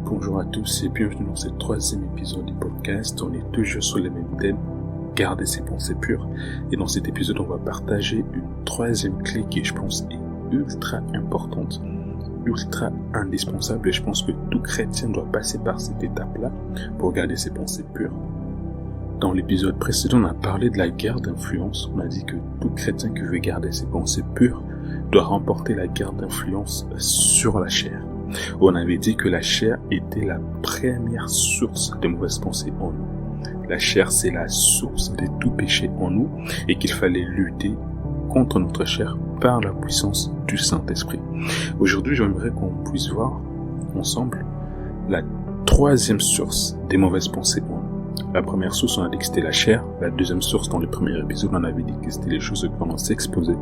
Bonjour à tous et bienvenue dans ce troisième épisode du podcast. On est toujours sur le même thème, garder ses pensées pures. Et dans cet épisode, on va partager une troisième clé qui, je pense, est ultra importante, ultra indispensable. Et je pense que tout chrétien doit passer par cette étape-là pour garder ses pensées pures. Dans l'épisode précédent, on a parlé de la guerre d'influence. On a dit que tout chrétien qui veut garder ses pensées pures doit remporter la guerre d'influence sur la chair. On avait dit que la chair était la première source des mauvaises pensées en nous. La chair, c'est la source de tout péché en nous et qu'il fallait lutter contre notre chair par la puissance du Saint-Esprit. Aujourd'hui, j'aimerais qu'on puisse voir ensemble la troisième source des mauvaises pensées en nous. La première source, on a dit que c'était la chair. La deuxième source, dans le premier épisode, on avait dit que c'était les choses que l'on s'exposait.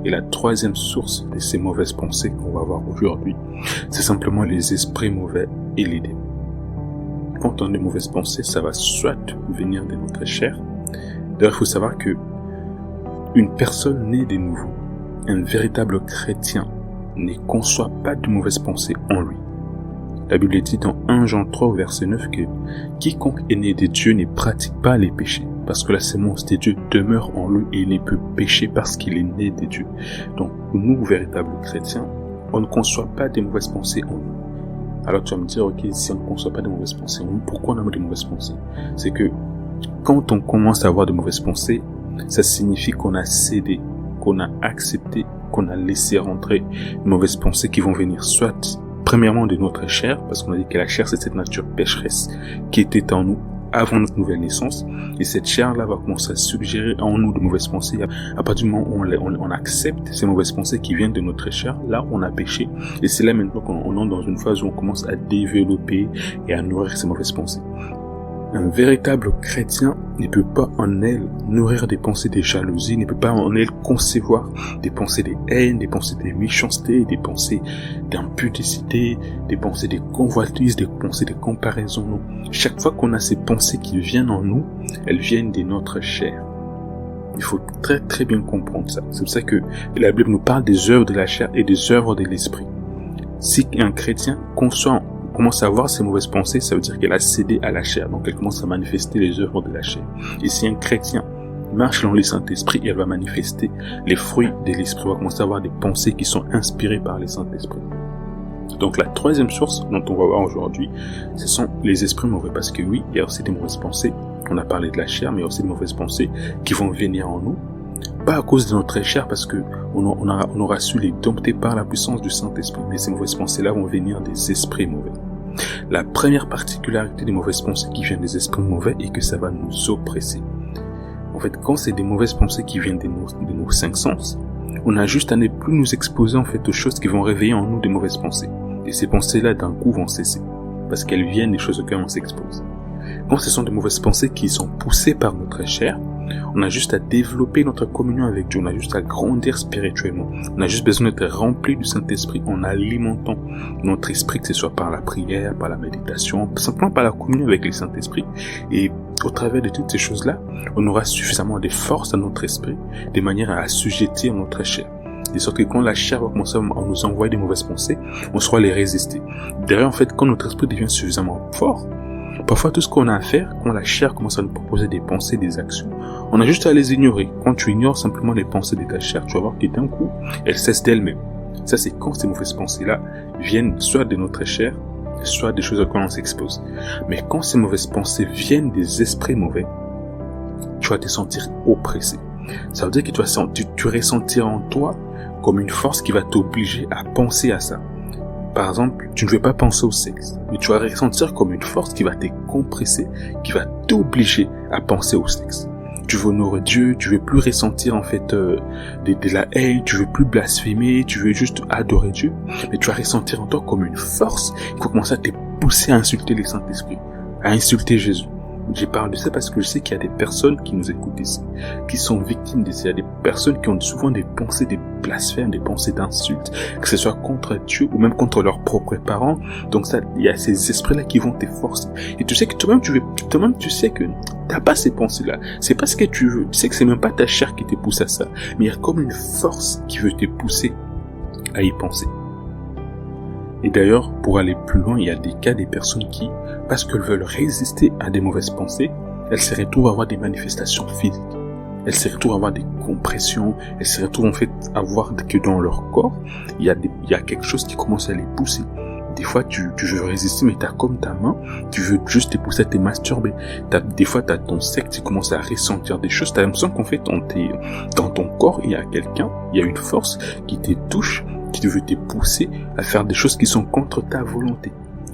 Et la troisième source de ces mauvaises pensées qu'on va voir aujourd'hui, c'est simplement les esprits mauvais et les démons. Quand on a des mauvaises pensées, ça va soit venir de notre chair. D'ailleurs, il faut savoir que une personne née de nouveau, un véritable chrétien, ne conçoit pas de mauvaises pensées en lui. La Bible dit dans 1 Jean 3 verset 9 que quiconque est né de Dieu ne pratique pas les péchés, parce que la sémence de Dieu demeure en lui et il ne peut pécher parce qu'il est né de Dieu. Donc nous, véritables chrétiens, on ne conçoit pas des mauvaises pensées en nous. Alors tu vas me dire, ok, si on ne conçoit pas de mauvaises pensées en nous, pourquoi on a des mauvaises pensées? C'est que quand on commence à avoir de mauvaises pensées, ça signifie qu'on a cédé, qu'on a accepté, qu'on a laissé rentrer de mauvaises pensées qui vont venir soit premièrement de notre chair, parce qu'on a dit que la chair c'est cette nature pécheresse qui était en nous avant notre nouvelle naissance, et cette chair-là va commencer à suggérer en nous de mauvaises pensées. À partir du moment où on accepte ces mauvaises pensées qui viennent de notre chair, là on a péché, et c'est là maintenant qu'on entre dans une phase où on commence à développer et à nourrir ces mauvaises pensées. Un véritable chrétien ne peut pas en elle nourrir des pensées de jalousie, ne peut pas en elle concevoir des pensées de haine, des pensées de méchanceté, des pensées d'impudicité, des pensées de convoitise, des pensées de comparaison. Non. Chaque fois qu'on a ces pensées qui viennent en nous, elles viennent de notre chair. Il faut très très bien comprendre ça. C'est pour ça que la Bible nous parle des œuvres de la chair et des œuvres de l'esprit. Si un chrétien commence à avoir ces mauvaises pensées, ça veut dire qu'elle a cédé à la chair, donc elle commence à manifester les œuvres de la chair. Et si un chrétien marche dans le Saint-Esprit, elle va manifester les fruits de l'Esprit, elle va commencer à avoir des pensées qui sont inspirées par le Saint-Esprit. Donc la troisième source dont on va voir aujourd'hui, ce sont les esprits mauvais, parce que oui, il y a aussi des mauvaises pensées, on a parlé de la chair, mais il y a aussi des mauvaises pensées qui vont venir en nous, pas à cause de notre chair, parce que on aura su les dompter par la puissance du Saint-Esprit, mais ces mauvaises pensées-là vont venir des esprits mauvais. La première particularité des mauvaises pensées qui viennent des esprits mauvais est que ça va nous oppresser. En fait, quand c'est des mauvaises pensées qui viennent de nos cinq sens, on a juste à ne plus nous exposer en fait aux choses qui vont réveiller en nous des mauvaises pensées. Et ces pensées-là, d'un coup, vont cesser, parce qu'elles viennent des choses auxquelles on s'expose. Quand ce sont des mauvaises pensées qui sont poussées par notre chair, on a juste à développer notre communion avec Dieu, on a juste à grandir spirituellement. On a juste besoin d'être rempli du Saint-Esprit en alimentant notre esprit, que ce soit par la prière, par la méditation, simplement par la communion avec le Saint-Esprit. Et au travers de toutes ces choses-là, on aura suffisamment de force à notre esprit, de manière à assujettir notre chair. De sorte que quand la chair va commencer à nous envoyer des mauvaises pensées, on saura les résister. D'ailleurs, en fait, quand notre esprit devient suffisamment fort, parfois, tout ce qu'on a à faire, quand la chair commence à nous proposer des pensées, des actions, on a juste à les ignorer. Quand tu ignores simplement les pensées de ta chair, tu vas voir que d'un coup, elles cessent d'elles-mêmes. Ça, c'est quand ces mauvaises pensées-là viennent soit de notre chair, soit des choses auxquelles on s'expose. Mais quand ces mauvaises pensées viennent des esprits mauvais, tu vas te sentir oppressé. Ça veut dire que tu ressentir en toi comme une force qui va t'obliger à penser à ça. Par exemple, tu ne veux pas penser au sexe, mais tu vas ressentir comme une force qui va te compresser, qui va t'obliger à penser au sexe. Tu veux honorer Dieu, tu veux plus ressentir en fait de la haine, tu veux plus blasphémer, tu veux juste adorer Dieu, mais tu vas ressentir en toi comme une force qui va commencer à te pousser à insulter le Saint-Esprit, à insulter Jésus. Je parle de ça parce que je sais qu'il y a des personnes qui nous écoutent ici, qui sont victimes de ça. Il y a des personnes qui ont souvent des pensées de blasphème, des pensées d'insultes, que ce soit contre Dieu ou même contre leurs propres parents. Donc ça, il y a ces esprits-là qui vont te forcer. Et tu sais que toi-même, tu sais que t'as pas ces pensées-là. C'est pas ce que tu veux. Tu sais que c'est même pas ta chair qui te pousse à ça. Mais il y a comme une force qui veut te pousser à y penser. Et d'ailleurs, pour aller plus loin, il y a des cas des personnes qui, parce qu'elles veulent résister à des mauvaises pensées, elles se retrouvent à avoir des manifestations physiques. Elles se retrouvent à avoir des compressions, elles se retrouvent en fait à voir que dans leur corps, il y a quelque chose qui commence à les pousser. Des fois, tu veux résister, mais t'as comme ta main, tu veux juste te pousser à te masturber. Des fois, t'as ton sexe, tu commences à ressentir des choses, t'as l'impression qu'en fait, dans ton corps, il y a quelqu'un, il y a une force qui te touche, qui veut te pousser à faire des choses qui sont contre ta volonté.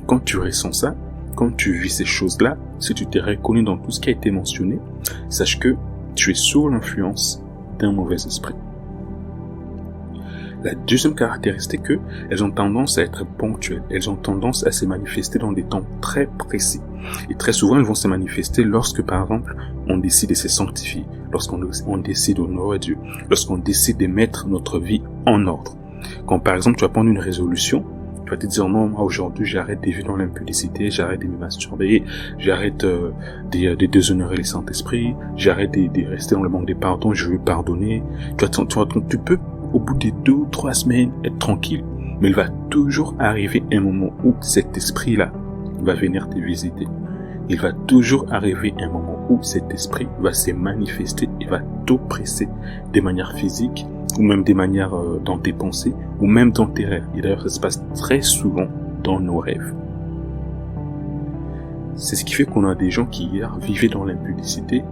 Quand tu ressens ça, quand tu vis ces choses-là, si tu t'es reconnu dans tout ce qui a été mentionné, sache que tu es sous l'influence d'un mauvais esprit. La deuxième caractéristique, c'est qu'elles ont tendance à être ponctuelles. Elles ont tendance à se manifester dans des temps très précis. Et très souvent, elles vont se manifester lorsque, par exemple, on décide de se sanctifier, lorsqu'on décide d'honorer Dieu, lorsqu'on décide de mettre notre vie en ordre. Quand, par exemple, tu vas prendre une résolution, tu vas te dire non, moi aujourd'hui j'arrête de vivre dans l'impudicité, j'arrête de me masturber, j'arrête de déshonorer le Saint-Esprit, j'arrête de rester dans le manque de pardon, je veux pardonner. Tu peux au bout de 2 ou 3 semaines être tranquille, mais il va toujours arriver un moment où cet esprit-là va venir te visiter. Il va toujours arriver un moment où cet esprit va se manifester et va t'oppresser de manière physique, ou même des manières dans tes pensées, ou même dans tes rêves. Et d'ailleurs, ça se passe très souvent dans nos rêves. C'est ce qui fait qu'on a des gens qui hier vivaient dans l'impudicité,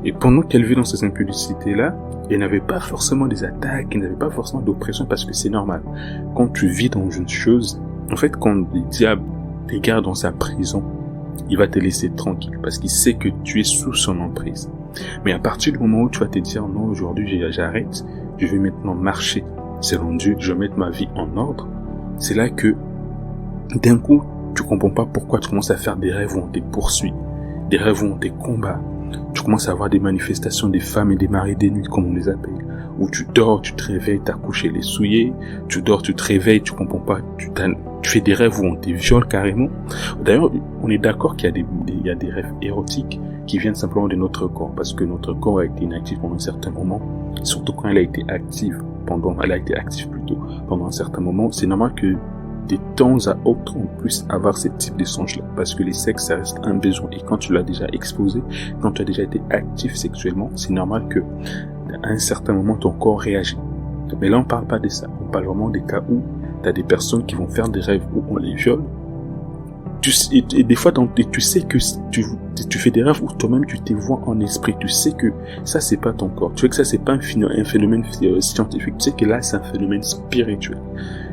et pendant qu'elles vivaient dans ces impudicités-là, elles n'avaient pas forcément des attaques, elles n'avaient pas forcément d'oppression, parce que c'est normal. Quand tu vis dans une chose, en fait, quand le diable te garde dans sa prison, il va te laisser tranquille, parce qu'il sait que tu es sous son emprise. Mais à partir du moment où tu vas te dire, non, aujourd'hui j'arrête, je vais maintenant marcher selon Dieu, je vais mettre ma vie en ordre, c'est là que, d'un coup, tu comprends pas pourquoi tu commences à faire des rêves où on te poursuit, des rêves où on te combat. Tu commences à avoir des manifestations des femmes et des maris des nuits, comme on les appelle, où tu dors, tu te réveilles, ta couche elle est souillée, tu dors, tu te réveilles, tu comprends pas, tu fais des rêves où on te viole carrément. D'ailleurs, on est d'accord qu'il y a des rêves érotiques qui viennent simplement de notre corps, parce que notre corps a été inactif pendant un certain moment, surtout quand elle a été active pendant un certain moment. C'est normal que de temps à autre, on puisse avoir ce type de songe-là, parce que les sexes, ça reste un besoin, et quand tu l'as déjà exposé, quand tu as déjà été actif sexuellement, c'est normal que, à un certain moment, ton corps réagit. Mais là, on parle pas de ça, on parle vraiment des cas où tu as des personnes qui vont faire des rêves où on les viole, et des fois, tu sais que tu fais des rêves où toi-même tu te vois en esprit, tu sais que ça c'est pas ton corps, tu sais que ça c'est pas un phénomène scientifique, tu sais que là c'est un phénomène spirituel.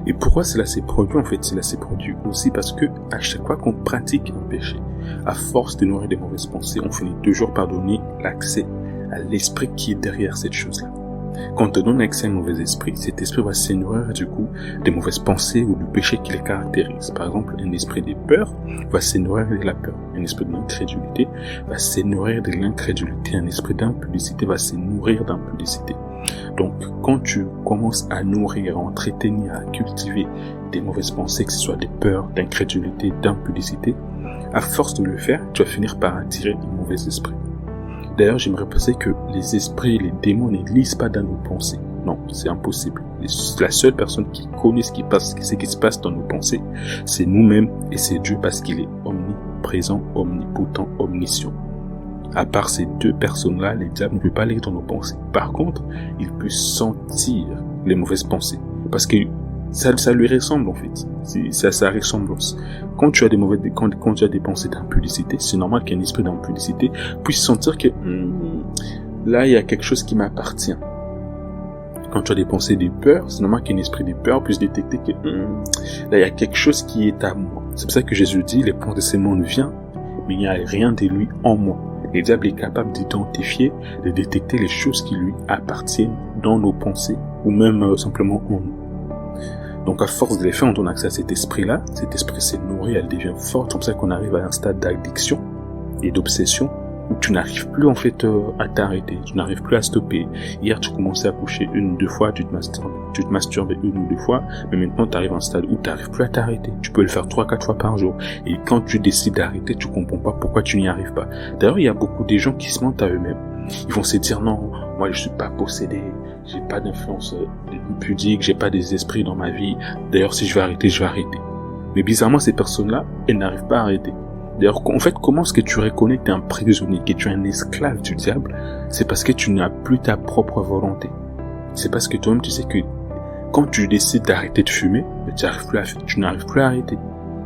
Et pourquoi cela s'est produit? En fait, cela s'est produit aussi parce que à chaque fois qu'on pratique un péché, à force de nourrir des mauvaises pensées, on finit toujours par donner l'accès à l'esprit qui est derrière cette chose-là. Quand on te donne accès à un mauvais esprit, cet esprit va se nourrir du coup des mauvaises pensées ou du péché qui les caractérise. Par exemple, un esprit de peur va se nourrir de la peur. Un esprit d'incrédulité va se nourrir de l'incrédulité. Un esprit d'impudicité va se nourrir d'impudicité. Donc, quand tu commences à nourrir, à entretenir, à cultiver des mauvaises pensées, que ce soit des peurs, d'incrédulité, d'impudicité, à force de le faire, tu vas finir par attirer un mauvais esprit. D'ailleurs, j'aimerais penser que les esprits, les démons ne lisent pas dans nos pensées. Non, c'est impossible. La seule personne qui connaît ce qui se passe dans nos pensées, c'est nous-mêmes et c'est Dieu, parce qu'il est omniprésent, omnipotent, omniscient. À part ces deux personnes-là, le diable ne peut pas lire dans nos pensées. Par contre, il peut sentir les mauvaises pensées, parce que ça lui ressemble en fait. C'est à sa ressemblance. Quand tu as quand tu as des pensées d'impudicité, c'est normal qu'un esprit d'impudicité puisse sentir que là il y a quelque chose qui m'appartient. Quand tu as des pensées de peur, c'est normal qu'un esprit de peur puisse détecter que là il y a quelque chose qui est à moi. C'est pour ça que Jésus dit, les pensées de ce monde viennent, mais il n'y a rien de lui en moi. Le diable est capable d'identifier, de détecter les choses qui lui appartiennent dans nos pensées, ou même simplement en nous. Donc à force de les faire, on donne accès à cet esprit-là, cet esprit s'est nourri, elle devient forte, c'est comme ça qu'on arrive à un stade d'addiction et d'obsession, où tu n'arrives plus en fait à t'arrêter, tu n'arrives plus à stopper. Hier tu commençais à coucher 1 ou 2 fois, tu te masturbes 1 ou 2 fois, mais maintenant tu arrives à un stade où tu n'arrives plus à t'arrêter. Tu peux le faire 3-4 fois par jour, et quand tu décides d'arrêter, tu comprends pas pourquoi tu n'y arrives pas. D'ailleurs, il y a beaucoup de gens qui se mentent à eux-mêmes. Ils vont se dire non, moi je suis pas possédé, j'ai pas d'influence pudique, j'ai pas des esprits dans ma vie. D'ailleurs, si je vais arrêter, je vais arrêter. Mais bizarrement, ces personnes-là, elles n'arrivent pas à arrêter. D'ailleurs, en fait, comment est-ce que tu reconnais que tu es un prisonnier, que tu es un esclave du diable? C'est parce que tu n'as plus ta propre volonté. C'est parce que toi-même, tu sais que quand tu décides d'arrêter de fumer, tu n'arrives plus à arrêter.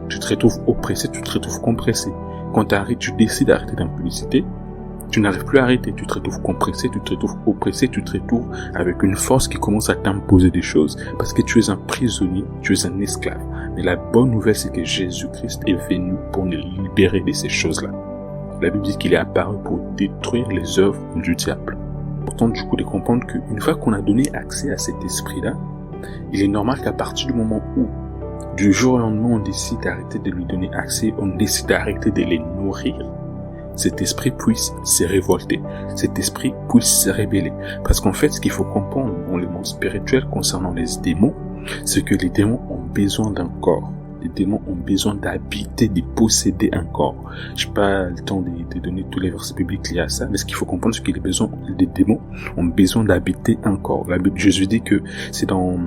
Tu te retrouves oppressé, tu te retrouves compressé. Quand tu décides d'arrêter d'impudicité, tu n'arrives plus à arrêter. Tu te retrouves compressé, tu te retrouves oppressé, tu te retrouves avec une force qui commence à t'imposer des choses parce que tu es un prisonnier, tu es un esclave. Mais la bonne nouvelle, c'est que Jésus-Christ est venu pour nous libérer de ces choses-là. La Bible dit qu'il est apparu pour détruire les œuvres du diable. Pourtant, du coup, de comprendre qu'une fois qu'on a donné accès à cet esprit-là, il est normal qu'à partir du moment où, du jour au lendemain, on décide d'arrêter de lui donner accès, on décide d'arrêter de les nourrir, cet esprit puisse se révolter, cet esprit puisse se rébeller. Parce qu'en fait, ce qu'il faut comprendre dans le monde spirituel concernant les démons, c'est que les démons ont besoin d'un corps. Les démons ont besoin d'habiter, de posséder un corps. Je n'ai pas le temps de donner tous les versets bibliques liés à ça, mais ce qu'il faut comprendre, c'est que les démons ont besoin d'habiter un corps. La Bible, Jésus dit que c'est dans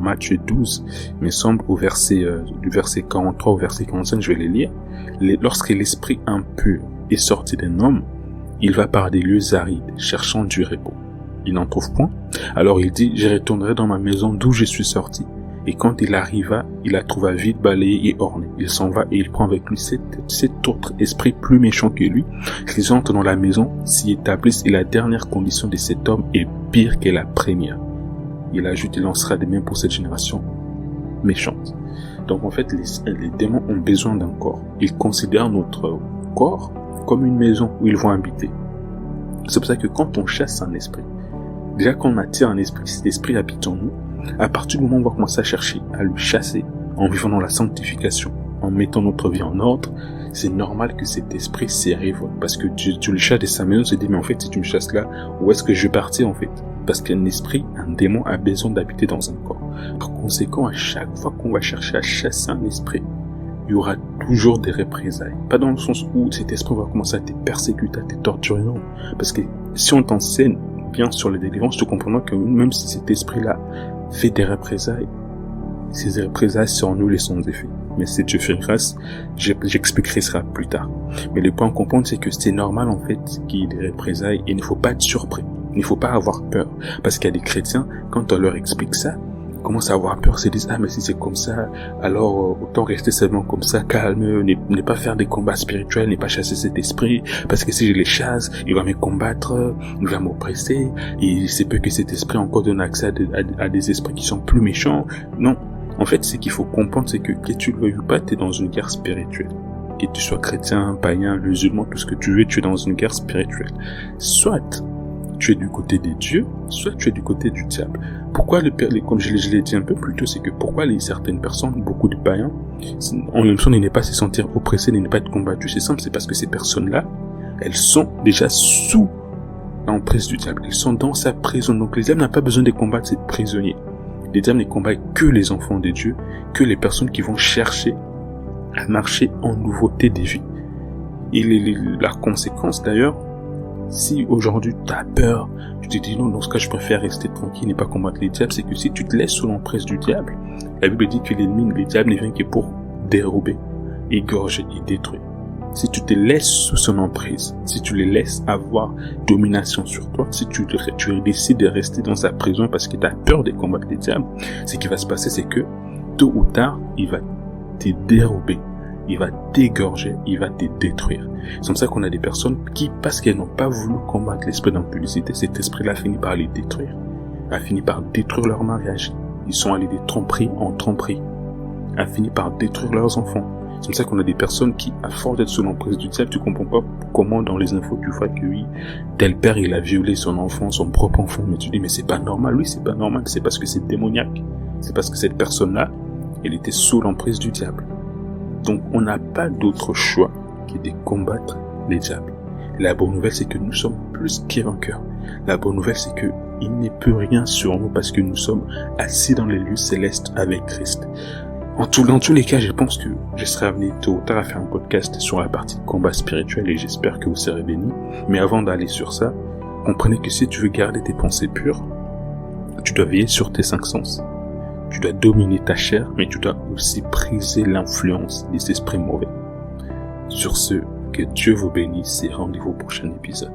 Matthieu 12, il me semble, du verset 43 au verset 45, je vais les lire. Lorsque l'esprit impur est sorti d'un homme, il va par des lieux arides, cherchant du repos. Il n'en trouve point. Alors il dit, je retournerai dans ma maison d'où je suis sorti. Et quand il arriva, il la trouva vide, balayée et ornée. Il s'en va et il prend avec lui sept autres esprits plus méchants que lui. Ils entrent dans la maison, s'y établissent et la dernière condition de cet homme est pire que la première. Il ajoute, il en sera de même pour cette génération méchante. Donc en fait, les démons ont besoin d'un corps. Ils considèrent notre corps comme une maison où ils vont habiter. C'est pour ça que quand on chasse un esprit, déjà quand on attire un esprit, cet esprit habite en nous. À partir du moment où on va commencer à chercher à le chasser, en vivant dans la sanctification, en mettant notre vie en ordre, c'est normal que cet esprit se révolte. Parce que tu le chasses de sa maison, tu te dis, mais en fait, si tu me chasses là, où est-ce que je vais partir en fait? Parce qu'un esprit, un démon a besoin d'habiter dans un corps. Par conséquent, à chaque fois qu'on va chercher à chasser un esprit, il y aura toujours des représailles. Pas dans le sens où cet esprit va commencer à te persécuter, à te torturer, non. Parce que si on t'enseigne bien sur les délivrances, tu comprendras que même si cet esprit-là fait des représailles, ces représailles seront nulles et sans effet. Mais si Dieu fait grâce, j'expliquerai ça plus tard. Mais le point à comprendre, c'est que c'est normal en fait qu'il y ait des représailles et il ne faut pas être surpris. Il ne faut pas avoir peur. Parce qu'il y a des chrétiens, quand on leur explique ça, ils commencent à avoir peur, se disent, ah mais si c'est comme ça, alors autant rester seulement comme ça, calme, ne pas faire des combats spirituels, ne pas chasser cet esprit, parce que si je les chasse, il va me combattre, il va m'oppresser, et c'est peu que cet esprit encore donne accès à des esprits qui sont plus méchants. Non, en fait, ce qu'il faut comprendre, c'est que tu le veuilles ou pas, tu es dans une guerre spirituelle. Que tu sois chrétien, païen, musulman, tout ce que tu veux, tu es dans une guerre spirituelle. Soit tu es du côté des dieux, soit tu es du côté du diable. Pourquoi comme je l'ai dit un peu plus tôt, c'est que pourquoi certaines personnes, beaucoup de païens, en même temps, ils n'est pas se sentir oppressés, ils n'est pas être combattus, c'est simple, c'est parce que ces personnes-là, elles sont déjà sous l'emprise du diable. Elles sont dans sa prison. Donc le diable n'a pas besoin de combattre ces prisonniers. Le diable ne combat que les enfants de Dieu, que les personnes qui vont chercher à marcher en nouveauté des vies. Et la conséquence d'ailleurs, si aujourd'hui tu as peur, tu te dis non, dans ce cas je préfère rester tranquille et pas combattre les diables, c'est que si tu te laisses sous l'emprise du diable, la Bible dit que l'ennemi, le diable ne vient que pour dérober, égorger et détruire. Si tu te laisses sous son emprise, si tu les laisses avoir domination sur toi, si tu décides de rester dans sa prison parce que tu as peur de combattre les diables, ce qui va se passer, c'est que tôt ou tard, il va te dérober. Il va t'égorger, il va te détruire. C'est comme ça qu'on a des personnes qui, parce qu'elles n'ont pas voulu combattre l'esprit d'impudicité, cet esprit-là a fini par les détruire. A fini par détruire leur mariage. Ils sont allés de tromperie en tromperie. A fini par détruire leurs enfants. C'est comme ça qu'on a des personnes qui, à force d'être sous l'emprise du diable, tu comprends pas comment dans les infos tu vois que oui, tel père il a violé son enfant, son propre enfant, mais tu dis mais c'est pas normal, oui c'est pas normal, c'est parce que c'est démoniaque. C'est parce que cette personne-là, elle était sous l'emprise du diable. Donc, on n'a pas d'autre choix que de combattre les diables. La bonne nouvelle, c'est que nous sommes plus que vainqueurs. La bonne nouvelle, c'est que il ne peut rien sur nous parce que nous sommes assis dans les lieux célestes avec Christ. Dans tous les cas, je pense que je serai amené tôt ou tard à faire un podcast sur la partie de combat spirituel et j'espère que vous serez bénis. Mais avant d'aller sur ça, comprenez que si tu veux garder tes pensées pures, Tu dois veiller sur tes 5 sens. Tu dois dominer ta chair, mais tu dois aussi briser l'influence des esprits mauvais. Sur ce, que Dieu vous bénisse et rendez-vous au prochain épisode.